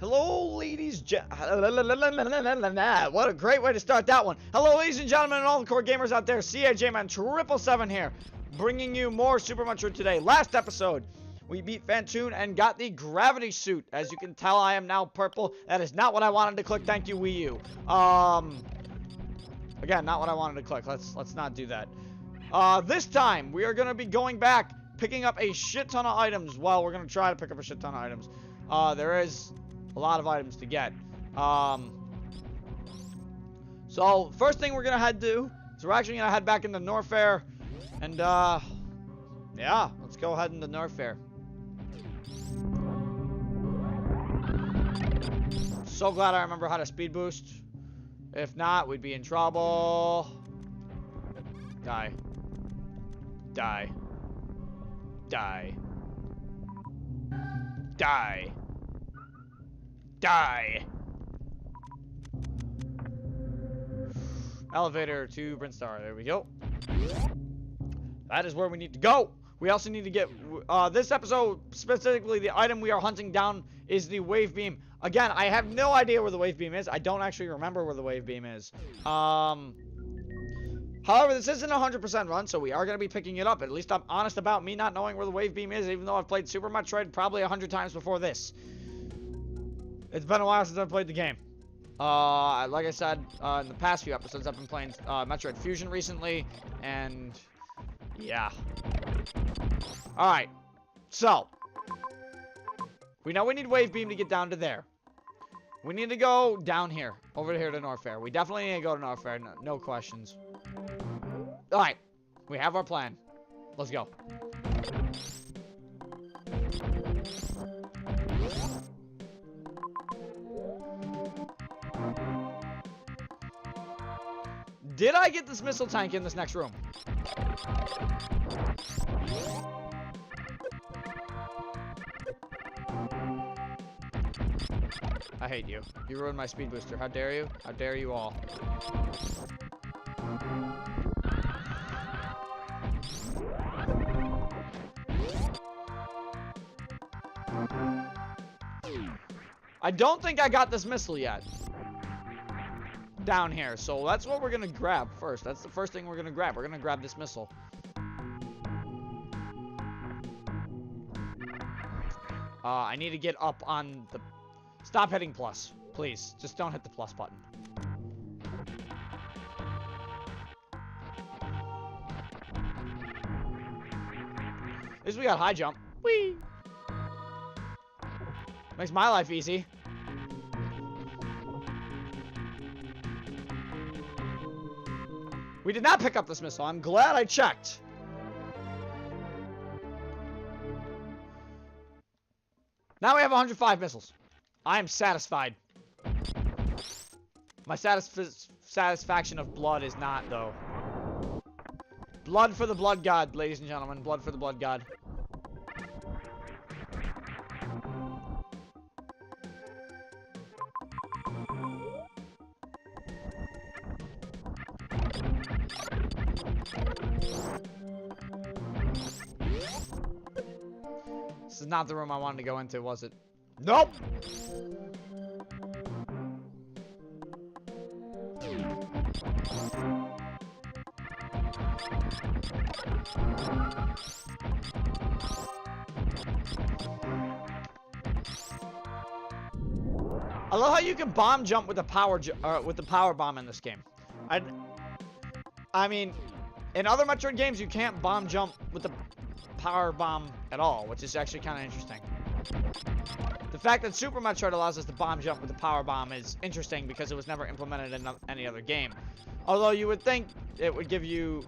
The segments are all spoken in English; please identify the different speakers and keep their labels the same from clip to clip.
Speaker 1: Hello, ladies. What a great way to start that one. Hello, ladies and gentlemen, and all the core gamers out there. CAJ-Man 777 here, bringing you more Super Metroid today. Last episode, we beat Fantoon and got the gravity suit. As you can tell, I am now purple. That is not what I wanted to click. Thank you, Wii U. Again, not what I wanted to click. Let's not do that. This time, we are going to be going back, picking up a shit ton of items. Well, we're going to try to pick up a shit ton of items. There is a lot of items to get. So, first thing we're going to head to, is we're actually going to head back into Norfair. And, yeah, let's go ahead into Norfair. So glad I remember how to speed boost. If not, we'd be in trouble. Die. Die. Die. Die. Die. Elevator to Brinstar. There we go. That is where we need to go. We also need to get, this episode, specifically, the item we are hunting down is the wave beam. Again, I have no idea where the wave beam is. I don't actually remember where the wave beam is. However, this isn't a 100% run, so we are going to be picking it up. At least I'm honest about me not knowing where the wave beam is, even though I've played Super Metroid probably 100 times before this. It's been a while since I've played the game. Like I said, in the past few episodes, I've been playing Metroid Fusion recently, and yeah. Alright, so we know we need wave beam to get down to there. We need to go down here, over here to Norfair. We definitely need to go to Norfair, no questions. Alright, we have our plan. Let's go. Did I get this missile tank in this next room? I hate you. You ruined my speed booster. How dare you? How dare you all? I don't think I got this missile yet. Down here. So that's what we're gonna grab first. That's the first thing we're gonna grab. We're gonna grab this missile. I need to get up on the... Stop hitting plus. Please. Just don't hit the plus button. At least we got high jump. Whee! Makes my life easy. We did not pick up this missile. I'm glad I checked. Now we have 105 missiles. I am satisfied. My satisfaction of blood is not, though. Blood for the blood god, ladies and gentlemen. Blood for the blood god. This is not the room I wanted to go into, was it? Nope! I love how you can bomb jump with the power bomb in this game. I mean, in other Metroid games, you can't bomb jump with the power bomb at all, which is actually kind of interesting. The fact that Super Metroid allows us to bomb jump with the power bomb is interesting because it was never implemented in any other game. Although you would think it would give you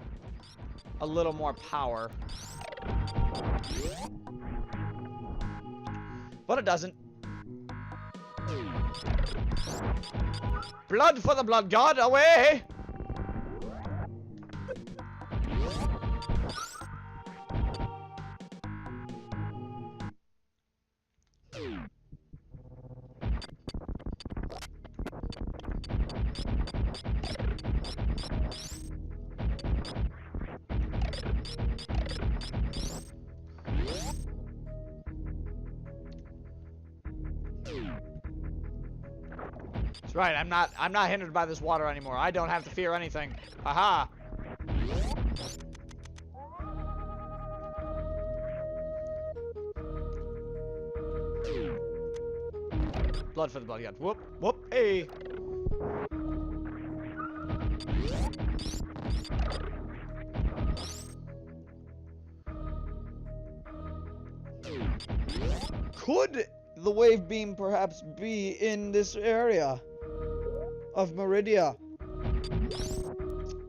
Speaker 1: a little more power. But it doesn't. Blood for the blood god, away! That's right, I'm not hindered by this water anymore. I don't have to fear anything. Aha! Blood for the blood god. Whoop, whoop, hey! Could the wave beam perhaps be in this area of Meridia?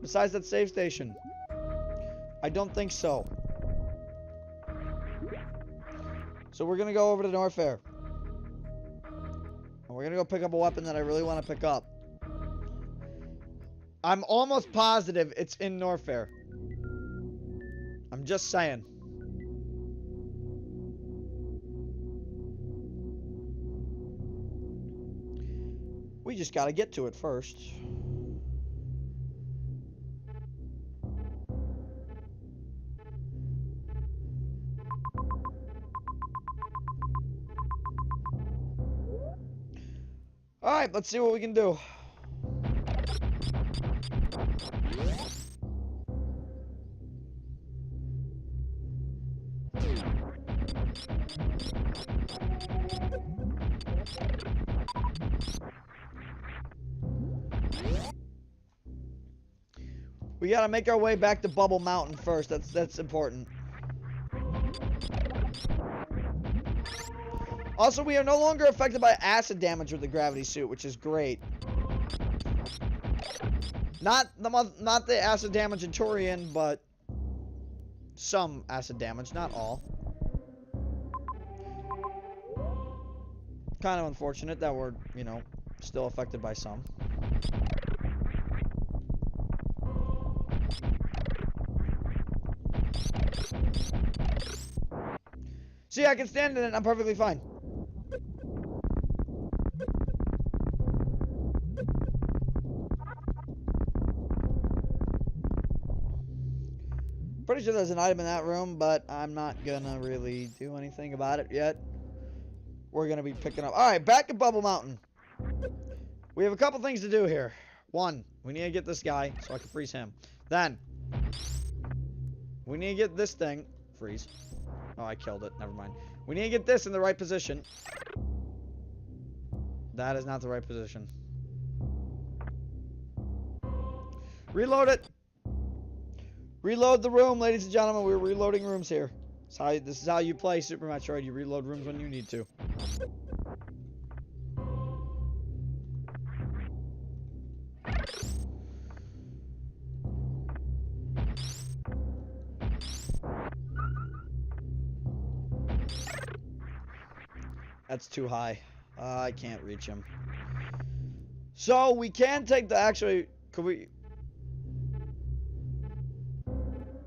Speaker 1: Besides that save station? I don't think so. So we're gonna go over to Norfair. And we're gonna go pick up a weapon that I really want to pick up. I'm almost positive it's in Norfair. I'm just saying. We just gotta get to it first. Alright, let's see what we can do. We gotta make our way back to Bubble Mountain first. That's important. Also, we are no longer affected by acid damage with the gravity suit, which is great. Not the acid damage in Torian, but some acid damage, not all. Kind of unfortunate that we're, you know, still affected by some. See, I can stand in it. I'm perfectly fine. Pretty sure there's an item in that room, but I'm not gonna really do anything about it yet. We're gonna be picking up. Alright, back to Bubble Mountain. We have a couple things to do here. One, we need to get this guy so I can freeze him. Then, we need to get this thing. Freeze. Oh, I killed it. Never mind. We need to get this in the right position. That is not the right position. Reload it. Reload the room, ladies and gentlemen. We're reloading rooms here. This is how you play Super Metroid. You reload rooms when you need to. That's too high. I can't reach him. So we can take the actually. Could we?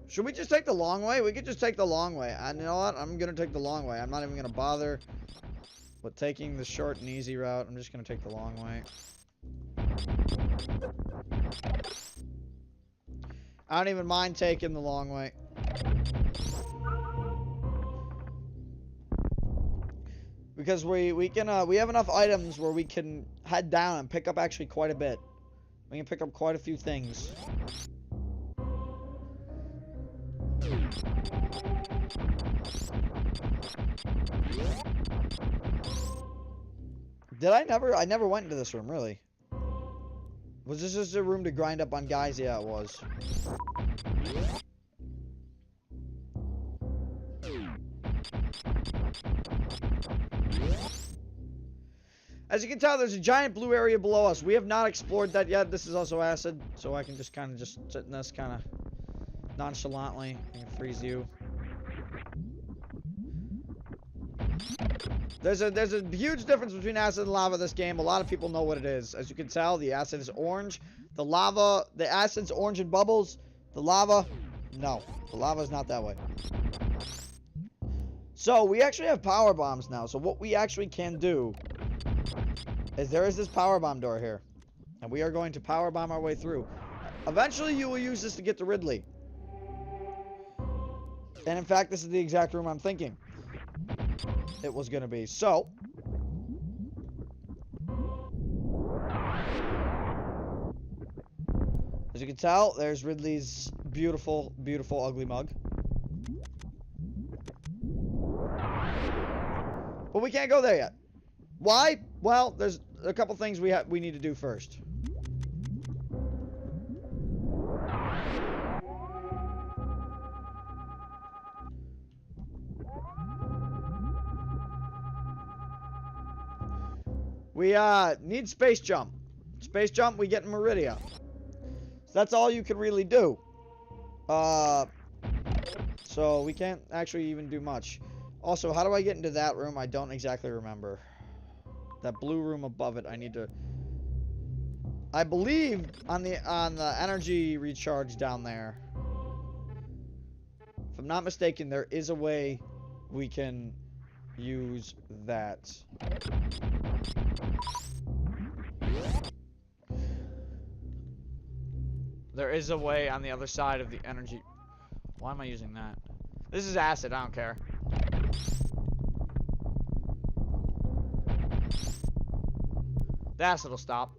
Speaker 1: Should we just take the long way? We could just take the long way. And you know what? I'm gonna take the long way. I'm not even gonna bother with taking the short and easy route. I'm just gonna take the long way. I don't even mind taking the long way. Because we have enough items where we can head down and pick up actually quite a bit. We can pick up quite a few things. I never went into this room, really. Was this just a room to grind up on guys? Yeah, it was. As you can tell, there's a giant blue area below us. We have not explored that yet. This is also acid, so I can just kind of just sit in this kind of nonchalantly. I can freeze you. There's a huge difference between acid and lava in this game. A lot of people know what it is. As you can tell, the acid is orange. The acid's orange and bubbles. The lava, no. The lava is not that way. So, we actually have power bombs now. So, what we actually can do is there is this power bomb door here. And we are going to power bomb our way through. Eventually, you will use this to get to Ridley. And in fact, this is the exact room I'm thinking it was going to be. So, As you can tell, there's Ridley's beautiful, beautiful ugly mug. But we can't go there yet. Why? Well, there's a couple things we need to do first. We need space jump. Space jump we get in Meridia. So that's all you can really do. So we can't actually even do much. Also, how do I get into that room? I don't exactly remember. That blue room above it, I need to... I believe on the energy recharge down there. If I'm not mistaken, there is a way we can use that. There is a way on the other side of the energy. Why am I using that? This is acid, I don't care. The acid will stop.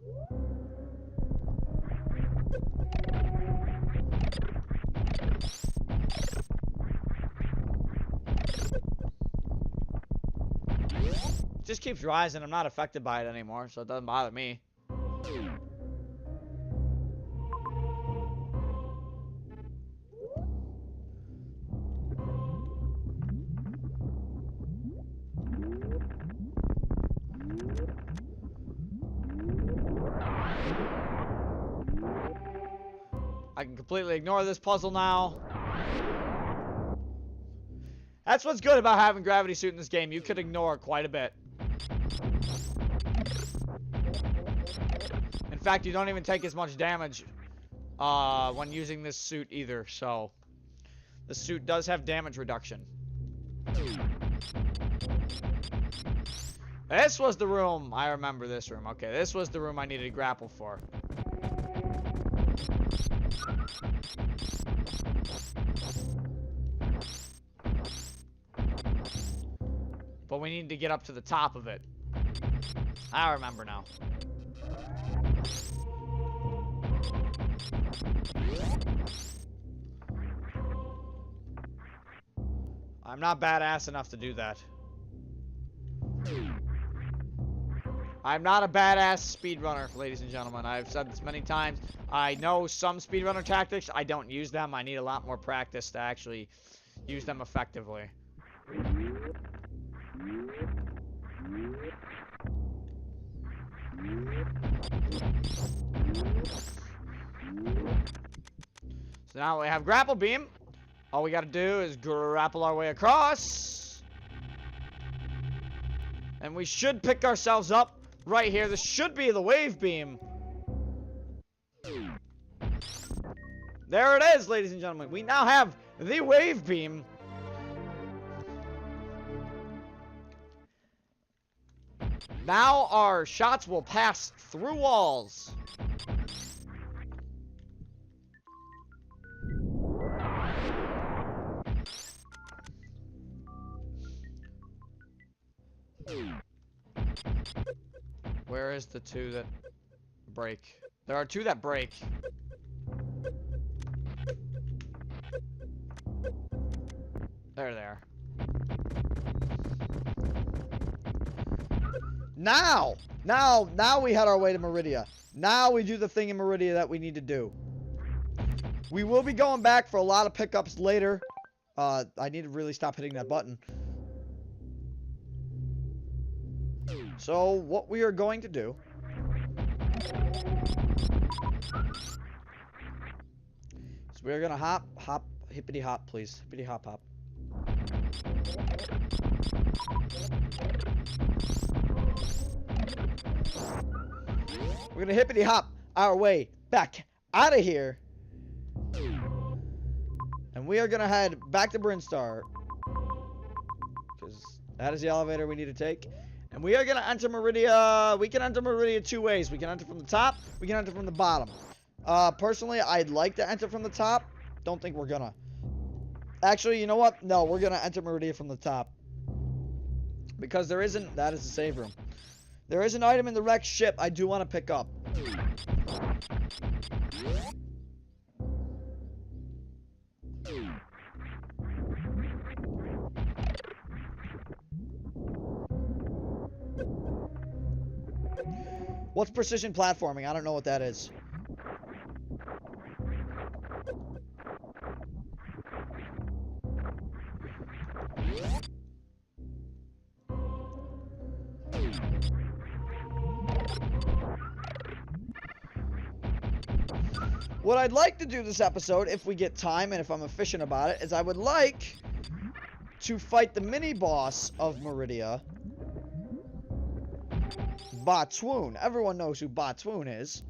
Speaker 1: It just keeps rising. I'm not affected by it anymore, so it doesn't bother me. I can completely ignore this puzzle now. That's what's good about having gravity suit in this game. You could ignore quite a bit. In fact, you don't even take as much damage when using this suit either, so the suit does have damage reduction. This was the room. I remember this room. Okay, this was the room I needed to grapple for. But we need to get up to the top of it. I remember now. I'm not badass enough to do that. I'm not a badass speedrunner, ladies and gentlemen. I've said this many times. I know some speedrunner tactics. I don't use them. I need a lot more practice to actually use them effectively. So now we have grapple beam. All we gotta do is grapple our way across. And we should pick ourselves up right here. This should be the wave beam. There it is, ladies and gentlemen. We now have the wave beam. Now our shots will pass through walls. Where is the two that break? There are two that break. There they are. Now we had our way to Meridia. Now we do the thing in Meridia that we need to do. We will be going back for a lot of pickups later. I need to really stop hitting that button. So what we are going to do is we are gonna hop, hippity hop, please, hippity hop hop. We're gonna hippity hop our way back out of here, and we are gonna head back to Brinstar because that is the elevator we need to take. And we are going to enter Meridia. We can enter Meridia two ways. We can enter from the top. We can enter from the bottom. Personally, I'd like to enter from the top. Don't think we're going to. Actually, you know what? No, we're going to enter Meridia from the top. Because there isn't. That is the save room. There is an item in the wrecked ship I do want to pick up. What's precision platforming? I don't know what that is. What I'd like to do this episode, if we get time and if I'm efficient about it, is I would like to fight the mini-boss of Meridia, Botswoon. Everyone knows who Botswoon is.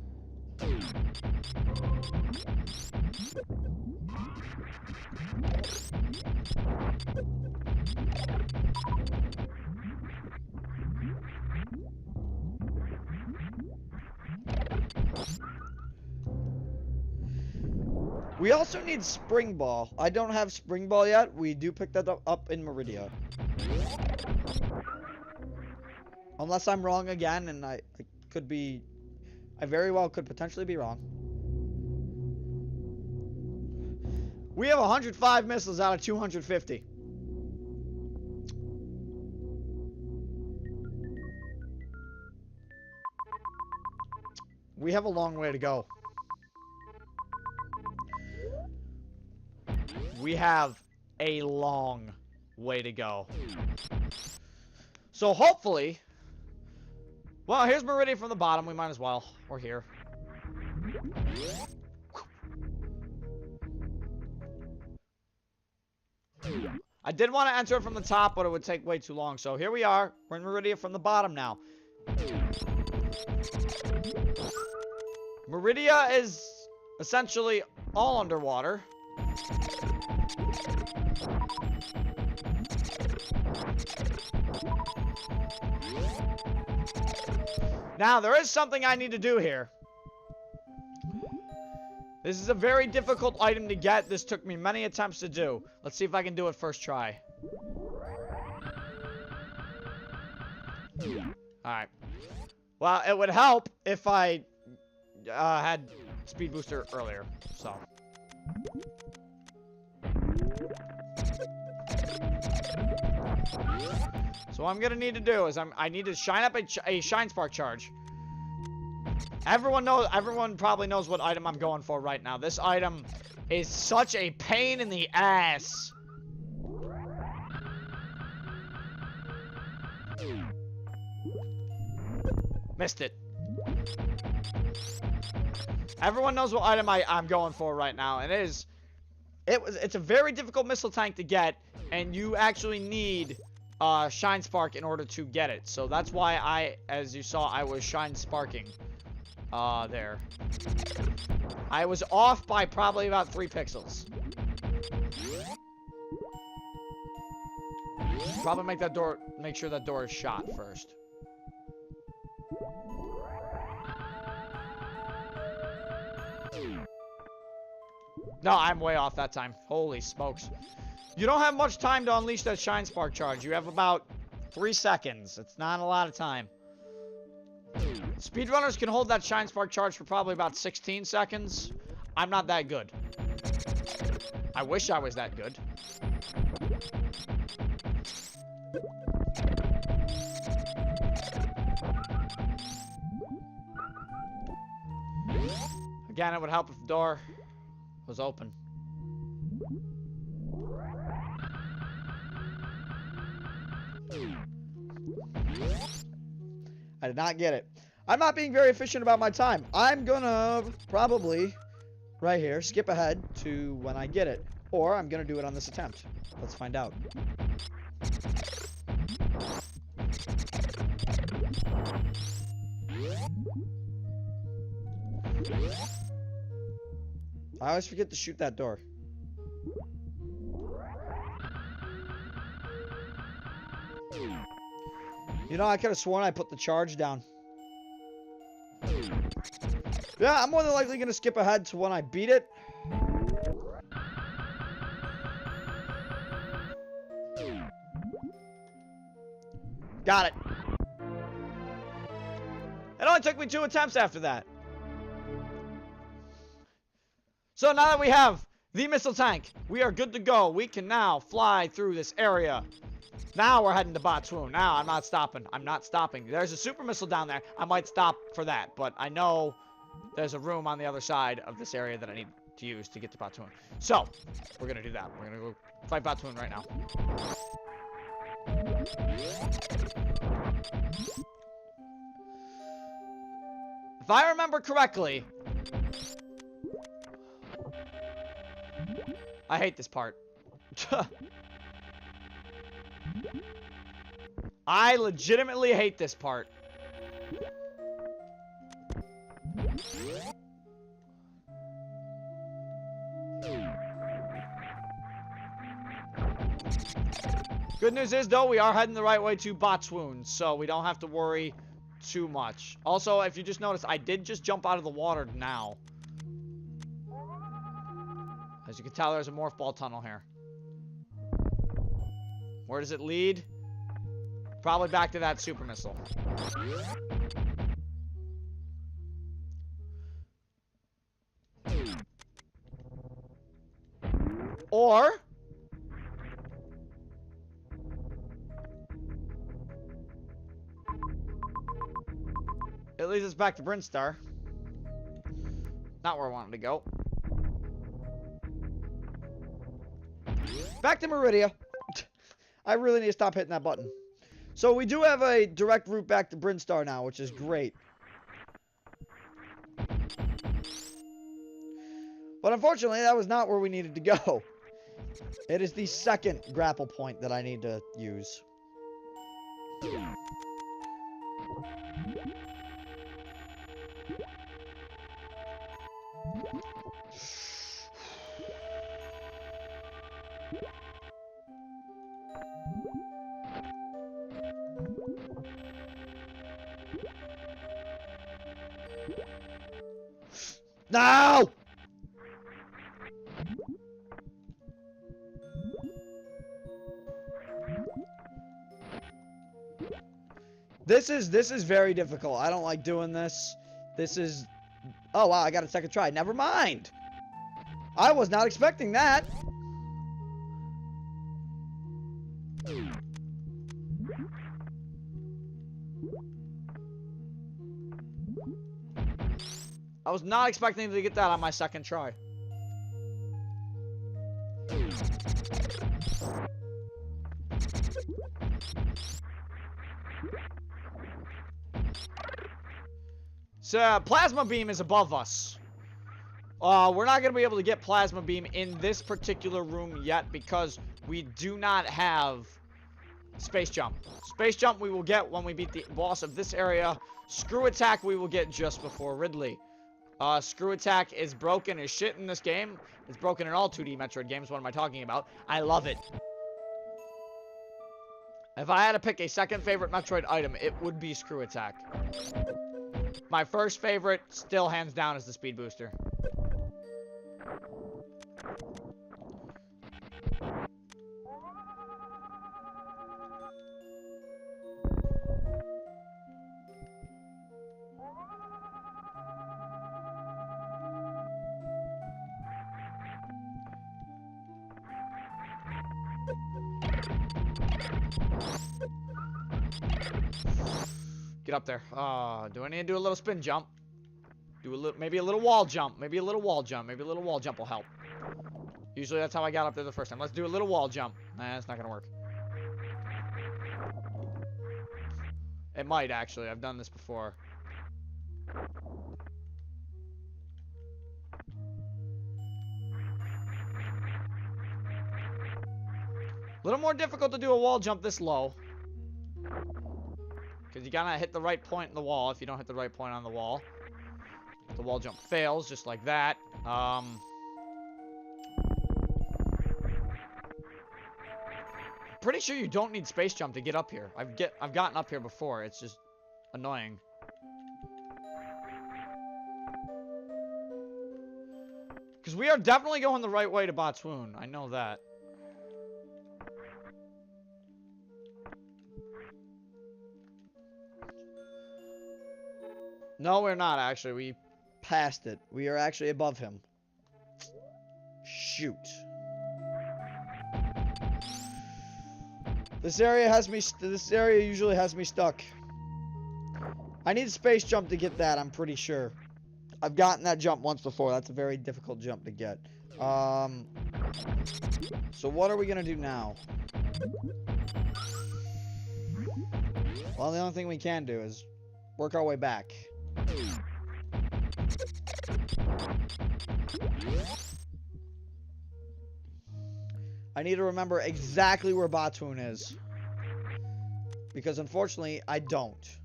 Speaker 1: We also need Spring Ball. I don't have Spring Ball yet. We do pick that up in Meridia. Unless I'm wrong again, and I could be... I very well could potentially be wrong. We have 105 missiles out of 250. We have a long way to go. We have a long way to go. So hopefully... Well, here's Meridia from the bottom. We might as well. Or here. I did want to enter it from the top, but it would take way too long. So here we are. We're in Meridia from the bottom now. Meridia is essentially all underwater. Now, there is something I need to do here. This is a very difficult item to get. This took me many attempts to do. Let's see if I can do it first try. Alright. Well, it would help if I had speed booster earlier. So. So what I'm gonna need to do is I need to shine up a Shine Spark charge. Everyone probably knows what item I'm going for right now. This item is such a pain in the ass. Missed it. Everyone knows what item I'm going for right now, and it's a very difficult missile tank to get, and you actually need Shine Spark in order to get it. So that's why as you saw, I was Shine Sparking. There. I was off by probably about 3 pixels. Probably make sure that door is shot first. No, I'm way off that time. Holy smokes. You don't have much time to unleash that Shine Spark charge. You have about 3 seconds. It's not a lot of time. Speedrunners can hold that Shine Spark charge for probably about 16 seconds. I'm not that good. I wish I was that good. Again, it would help if the door was open. I did not get it. I'm not being very efficient about my time. I'm gonna probably, right here, skip ahead to when I get it. Or I'm gonna do it on this attempt. Let's find out. I always forget to shoot that door. You know, I could have sworn I put the charge down. Yeah, I'm more than likely going to skip ahead to when I beat it. Got it. It only took me 2 attempts after that. So now that we have the missile tank, we are good to go. We can now fly through this area. Now we're heading to Botswoon. Now I'm not stopping. I'm not stopping. There's a super missile down there. I might stop for that, but I know there's a room on the other side of this area that I need to use to get to Botswoon. So, we're gonna do that. We're gonna go fight Botswoon right now. If I remember correctly, I hate this part. I legitimately hate this part. Good news is, though, we are heading the right way to Botswoon, so we don't have to worry too much. Also, if you just noticed, I did just jump out of the water now. As you can tell, there's a morph ball tunnel here. Where does it lead? Probably back to that super missile. Or it leads us back to Brinstar. Not where I wanted to go. Back to Meridia. I really need to stop hitting that button. So we do have a direct route back to Brinstar now, which is great. But unfortunately, that was not where we needed to go. It is the second grapple point that I need to use. No! This is very difficult. I don't like doing this. This is... Oh, wow, I got a second try. Never mind. I was not expecting that. I was not expecting to get that on my second try. So, Plasma Beam is above us. We're not going to be able to get Plasma Beam in this particular room yet because we do not have Space Jump. Space Jump we will get when we beat the boss of this area. Screw Attack we will get just before Ridley. Screw Attack is broken as shit in this game. It's broken in all 2D Metroid games. What am I talking about? I love it. If I had to pick a second favorite Metroid item, it would be Screw Attack. My first favorite, still hands down, is the Speed Booster. Get up there. Do I need to do a little spin jump? Do a little, maybe a little wall jump. Maybe a little wall jump. Maybe a little wall jump will help. Usually that's how I got up there the first time. Let's do a little wall jump. Nah, that's not gonna work. It might, actually. I've done this before. A little more difficult to do a wall jump this low. Because you gotta hit the right point in the wall. If you don't hit the right point on the wall, the wall jump fails, just like that. Pretty sure you don't need space jump to get up here. I've gotten up here before. It's just annoying. Because we are definitely going the right way to Botswoon. I know that. No, we're not, actually. We passed it. We are actually above him. Shoot. This area usually has me stuck. I need a space jump to get that, I'm pretty sure. I've gotten that jump once before. That's a very difficult jump to get. So what are we gonna do now? Well, the only thing we can do is work our way back. I need to remember exactly where Batoon is. Because unfortunately, I don't.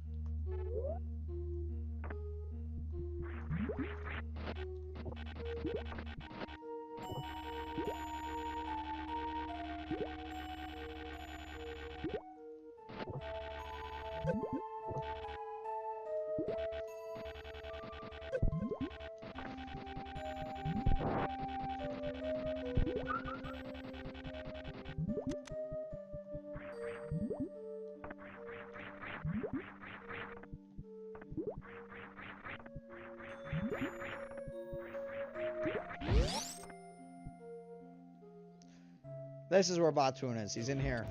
Speaker 1: This is where Batoon is. He's in here.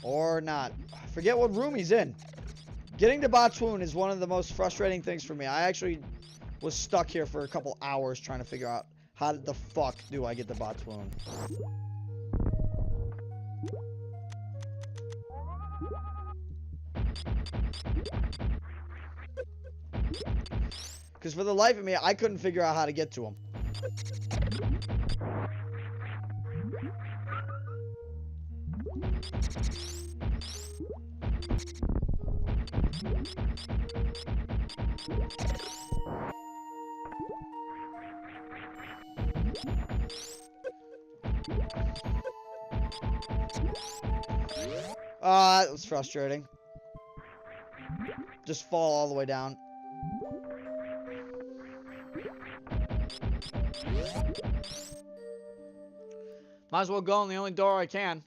Speaker 1: Or not. I forget what room he's in. Getting to Batoon is one of the most frustrating things for me. I actually was stuck here for a couple hours trying to figure out how the fuck do I get to Batoon. Because for the life of me, I couldn't figure out how to get to him. That was frustrating. Just fall all the way down. Might as well go in the only door I can.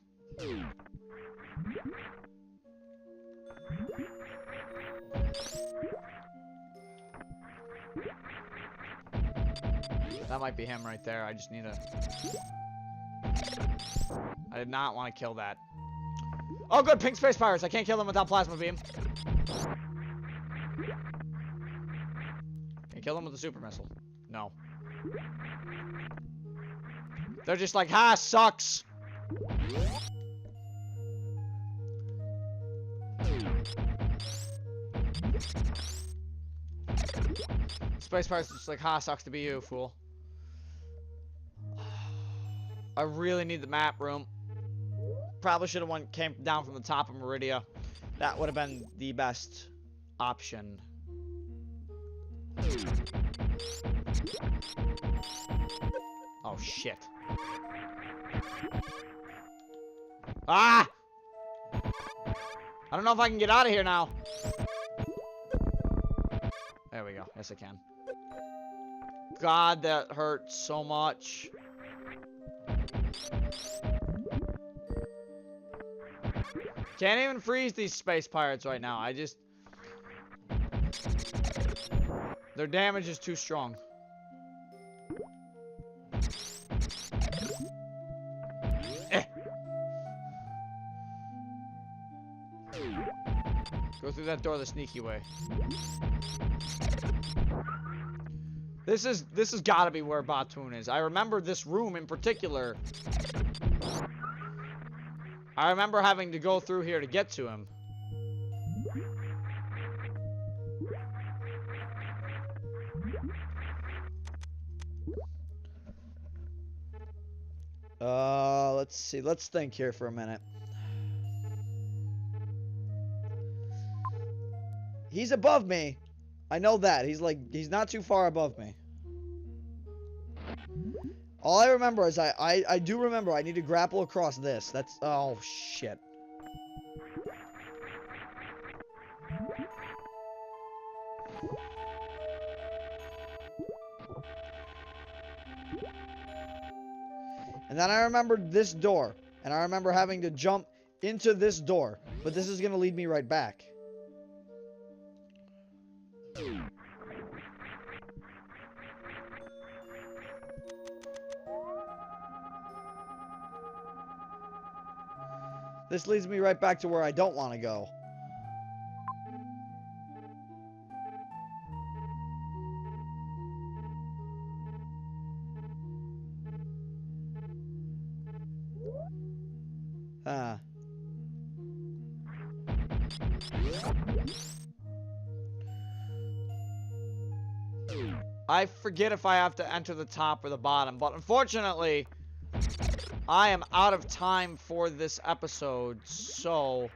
Speaker 1: That might be him right there. I just need to... I did not want to kill that. Oh, good. Pink space pirates. I can't kill them without plasma beam. Can I kill them with a super missile? No. They're just like, ha, sucks. Space pirates are just like, ha, sucks to be you, fool. I really need the map room. Probably should have came down from the top of Meridia. That would have been the best option. Oh shit. Ah! I don't know if I can get out of here now. There we go. Yes, I can. God, that hurt so much. Can't even freeze these space pirates right now. Their damage is too strong. Go through that door the sneaky way. This has got to be where Batoon is. I remember this room in particular. I remember having to go through here to get to him. Let's see. Let's think here for a minute. He's above me. I know that. He's not too far above me. All I remember is I do remember I need to grapple across this. That's, oh shit. And then I remembered this door. And I remember having to jump into this door. But this is going to lead me right back. This leads me right back to where I don't want to go. I forget if I have to enter the top or the bottom, but unfortunately, I am out of time for this episode, so...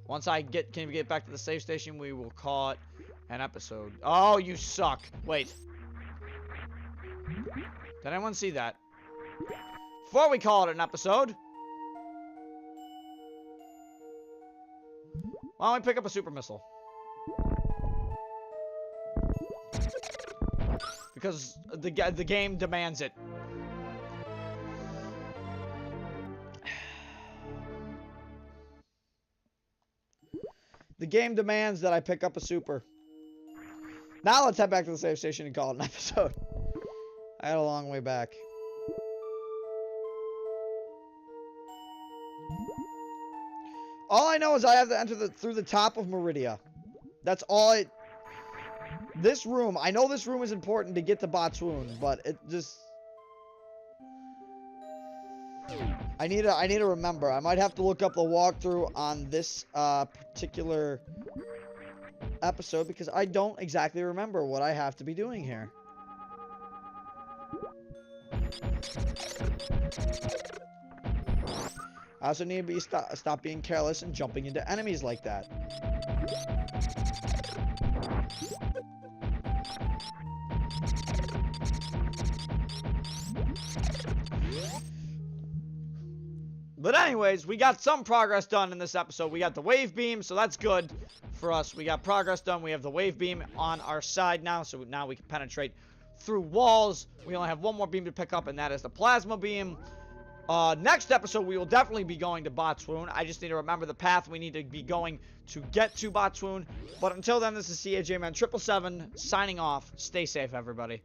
Speaker 1: Once I can get back to the save station, we will call it an episode. Oh, you suck. Wait. Did anyone see that? Before we call it an episode, why don't we pick up a super missile? Because the game demands it. The game demands that I pick up a super. Now let's head back to the save station and call it an episode. I had a long way back. All I know is I have to enter through the top of Meridia. That's all it... This room, I know this room is important to get to Botswoon, but it just... I need to remember. I might have to look up the walkthrough on this particular episode because I don't exactly remember what I have to be doing here. I also need to be stop being careless and jumping into enemies like that. But anyways, we got some progress done in this episode. We got the wave beam, so that's good for us. We got progress done. We have the wave beam on our side now, so now we can penetrate through walls. We only have one more beam to pick up, and that is the plasma beam. Next episode, we will definitely be going to Botswoon. I just need to remember the path we need to be going to get to Botswoon. But until then, this is CAJ Man 777 signing off. Stay safe, everybody.